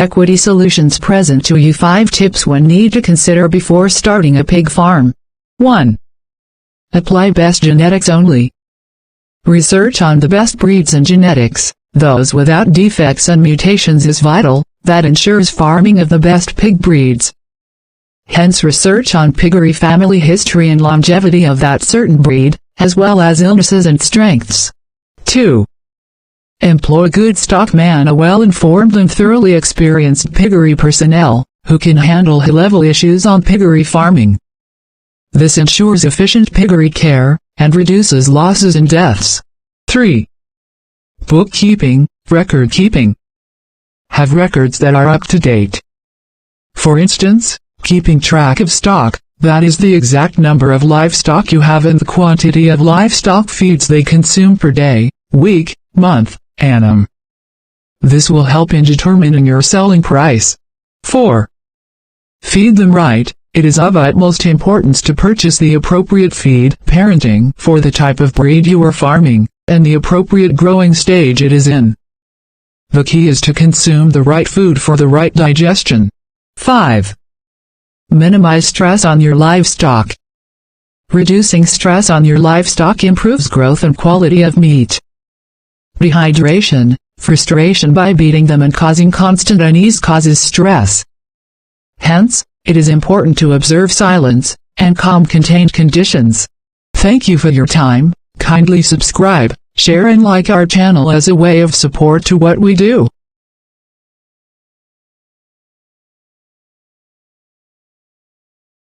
Equity Solutions present to you 5 tips one need to consider before starting a pig farm. 1. Apply best genetics only. Research on the best breeds and genetics, those without defects and mutations, is vital. That ensures farming of the best pig breeds. Hence, research on piggery family history and longevity of that certain breed, as well as illnesses and strengths. 2. Employ good stockman, a well-informed and thoroughly experienced piggery personnel, who can handle high-level issues on piggery farming. This ensures efficient piggery care, and reduces losses and deaths. 3. Bookkeeping, record keeping. Have records that are up to date. For instance, keeping track of stock, that is the exact number of livestock you have and the quantity of livestock feeds they consume per day, week, month, annum. This will help in determining your selling price. 4. Feed them right. It is of utmost importance to purchase the appropriate feed parenting for the type of breed you are farming, and the appropriate growing stage it is in. The key is to consume the right food for the right digestion. 5. Minimize stress on your livestock. Reducing stress on your livestock improves growth and quality of meat. Dehydration, frustration by beating them and causing constant unease causes stress. Hence, it is important to observe silence and calm contained conditions. Thank you for your time. Kindly subscribe, share and like our channel as a way of support to what we do.